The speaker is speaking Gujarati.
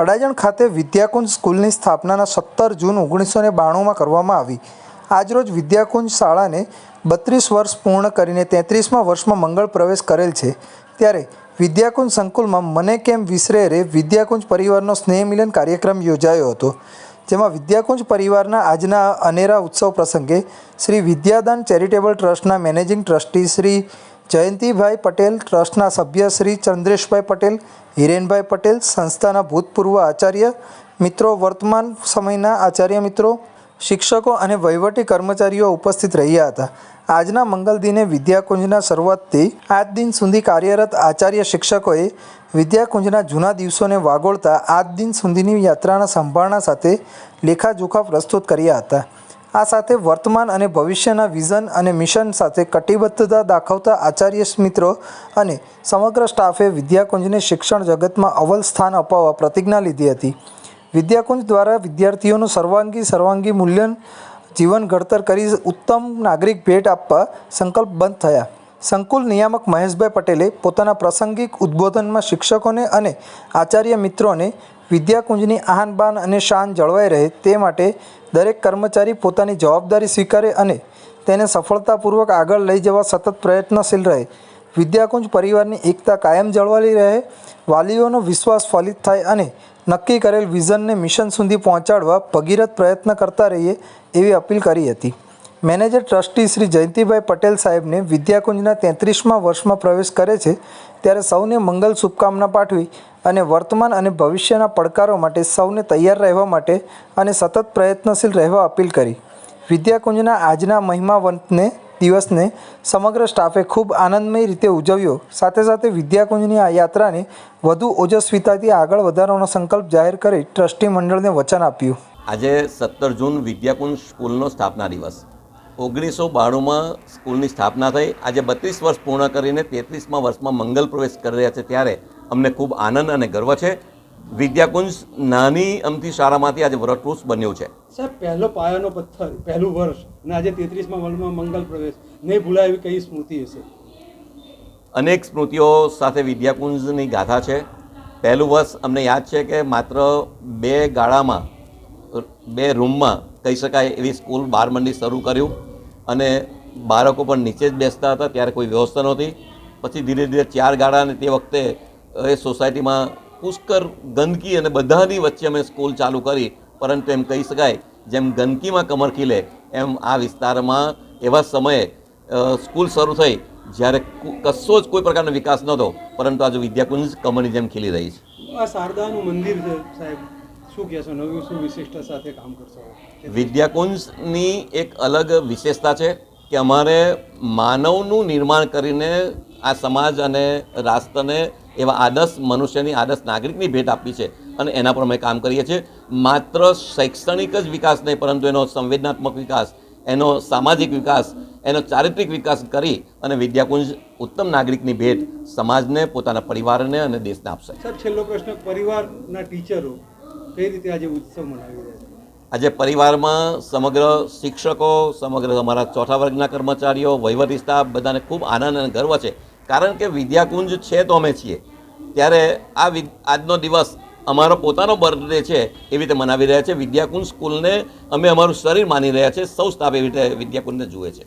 અડાજણ ખાતે વિદ્યાકુંજ સ્કૂલની સ્થાપનાના 17 જૂન 1992માં કરવામાં આવી। આજરોજ વિદ્યાકુંજ શાળાને 32 વર્ષ પૂર્ણ કરીને 33મા વર્ષમાં મંગળ પ્રવેશ કરેલ છે। ત્યારે વિદ્યાકુંજ સંકુલમાં મને કેમ વિસરે રે વિદ્યાકુંજ પરિવારનો સ્નેહ મિલન કાર્યક્રમ યોજાયો હતો, જેમાં વિદ્યાકુંજ પરિવારના આજના અનેરા ઉત્સવ પ્રસંગે શ્રી વિદ્યાદાન ચેરિટેબલ ટ્રસ્ટના મેનેજિંગ ટ્રસ્ટી શ્રી જયંતિભાઈ પટેલ, ટ્રસ્ટના સભ્ય શ્રી ચંદ્રેશભાઈ પટેલ, હિરેનભાઈ પટેલ, સંસ્થાના ભૂતપૂર્વ આચાર્ય મિત્રો, વર્તમાન સમયના આચાર્ય મિત્રો, શિક્ષકો અને વહીવટી કર્મચારીઓ ઉપસ્થિત રહ્યા હતા। આજના મંગલ દિને વિદ્યાકુંજના શરૂઆતથી આજ દિન સુધી કાર્યરત આચાર્ય શિક્ષકોએ વિદ્યાકુંજના જૂના દિવસોને વાગોળતા આજ દિન સુધીની યાત્રાના સંભાળના સાથે લેખાજોખા પ્રસ્તુત કર્યા હતા। આ સાથે વર્તમાન અને ભવિષ્યના વિઝન અને મિશન સાથે કટિબદ્ધતા દાખવતા આચાર્ય મિત્રો અને સમગ્ર સ્ટાફે વિદ્યાકુંજને શિક્ષણ જગતમાં અવ્વલ સ્થાન અપાવવા પ્રતિજ્ઞા લીધી હતી। વિદ્યાકુંજ દ્વારા વિદ્યાર્થીઓનું સર્વાંગી મૂલ્યન જીવન ઘડતર કરી ઉત્તમ નાગરિક ભેટ આપવા સંકલ્પબદ્ધ થયા। સંકુલ નિયામક મહેશભાઈ પટેલે પોતાના પ્રાસંગિક ઉદ્બોધનમાં શિક્ષકોને અને આચાર્ય મિત્રોને વિદ્યાકુંજની આન બાન અને શાન જળવાઈ રહે તે માટે દરેક કર્મચારી પોતાની જવાબદારી સ્વીકારે અને તેને સફળતાપૂર્વક આગળ લઈ જવા સતત પ્રયત્નશીલ રહે, વિદ્યાકુંજ પરિવારની એકતા કાયમ જળવાઈ રહે, વાલીઓનો વિશ્વાસ ફલિત થાય અને નક્કી કરેલ વિઝનને મિશન સુધી પહોંચાડવા ભગીરથ પ્રયત્ન કરતા રહીએ એવી અપીલ કરી હતી। મેનેજર ટ્રસ્ટી શ્રી જયંતિભાઈ પટેલ સાહેબને વિદ્યાકુંજના 33મા વર્ષમાં પ્રવેશ કરે છે ત્યારે સૌને મંગલ શુભકામના પાઠવી અને વર્તમાન અને ભવિષ્યના પડકારો માટે સૌને તૈયાર રહેવા માટે અને સતત પ્રયત્નશીલ રહેવા અપીલ કરી। વિદ્યાકુંજના આજના મહિમાવંતને દિવસને સમગ્ર સ્ટાફે ખૂબ આનંદમય રીતે ઉજવ્યો। સાથે સાથે વિદ્યાકુંજની આ યાત્રાને વધુ ઓજસ્વીતાથી આગળ વધારવાનો સંકલ્પ જાહેર કરી ટ્રસ્ટી મંડળને વચન આપ્યું। આજે 17 જૂન વિદ્યાકુંજ સ્કૂલનો સ્થાપના દિવસ। 1992માં સ્કૂલની સ્થાપના થઈ, આજે 32 વર્ષ પૂર્ણ કરીને 33મા વર્ષમાં મંગલ પ્રવેશ કરી રહ્યા છે ત્યારે અમને ખૂબ આનંદ અને ગર્વ છે। વિદ્યાકુંજ નાની અમથી શાળામાંથી આજે વટવૃક્ષ બન્યું છે। સર, પહેલો પાયાનો પથ્થર, પહેલું વર્ષ અને આજે 33મા વર્ષમાં મંગલ પ્રવેશ નહીં ભૂલાય એવી કઈ સ્મૃતિ હશે? અનેક સ્મૃતિઓ સાથે વિદ્યાકુંજની ગાથા છે। પહેલું વર્ષ અમને યાદ છે કે માત્ર 2 ગાળામાં 2 રૂમમાં કહી શકાય એવી સ્કૂલ 12 મંડી શરૂ કર્યું અને બાળકો પણ નીચે જ બેસતા હતા, ત્યારે કોઈ વ્યવસ્થા નહોતી। પછી ધીરે ધીરે 4 ગાળા અને તે વખતે એ સોસાયટીમાં પુષ્કળ ગંદકી અને બધાની વચ્ચે અમે સ્કૂલ ચાલુ કરી, પરંતુ એમ કહી શકાય જેમ ગંદકીમાં કમર ખીલે એમ આ વિસ્તારમાં એવા સમયે સ્કૂલ શરૂ થઈ જ્યારે કશો જ કોઈ પ્રકારનો વિકાસ નહોતો, પરંતુ આજે વિદ્યાકુંજ કમરની જેમ ખીલી રહી છે। આ શારદાનું મંદિર છે સાહેબ, શું કહેશો? નવી શું વિશિષ્ટતા સાથે કામ કરશો? વિદ્યાકુંજની એક અલગ વિશેષતા છે કે અમારે માનવનું નિર્માણ કરીને આ સમાજ અને રાષ્ટ્રને એવા આદર્શ મનુષ્યની, આદર્શ નાગરિકની ભેટ આપી છે અને એના પર અમે કામ કરીએ છીએ। માત્ર શૈક્ષણિક જ વિકાસ નહીં, પરંતુ એનો સંવેદનાત્મક વિકાસ, એનો સામાજિક વિકાસ, એનો ચારિત્રિક વિકાસ કરી અને વિદ્યાકુંજ ઉત્તમ નાગરિકની ભેટ સમાજને, પોતાના પરિવારને અને દેશને આપશે। સર, છેલ્લો પ્રશ્ન, પરિવારના ટીચરો કઈ રીતે આજે ઉત્સવ મનાવી રહ્યા છે? આજે પરિવારમાં સમગ્ર શિક્ષકો, સમગ્ર અમારા ચોથા વર્ગના કર્મચારીઓ, વહીવટી સ્ટાફ બધાને ખૂબ આનંદ અને ગર્વ છે, કારણ કે વિદ્યાકુંજ છે તો અમે છીએ। ત્યારે આજનો દિવસ અમારો પોતાનો બર્થડે છે એવી રીતે મનાવી રહ્યા છે। વિદ્યાકુંજ સ્કૂલને અમે અમારું શરીર માની રહ્યા છે, સૌ સ્ટાફ એવી રીતે વિદ્યાકુંજને જુએ છે।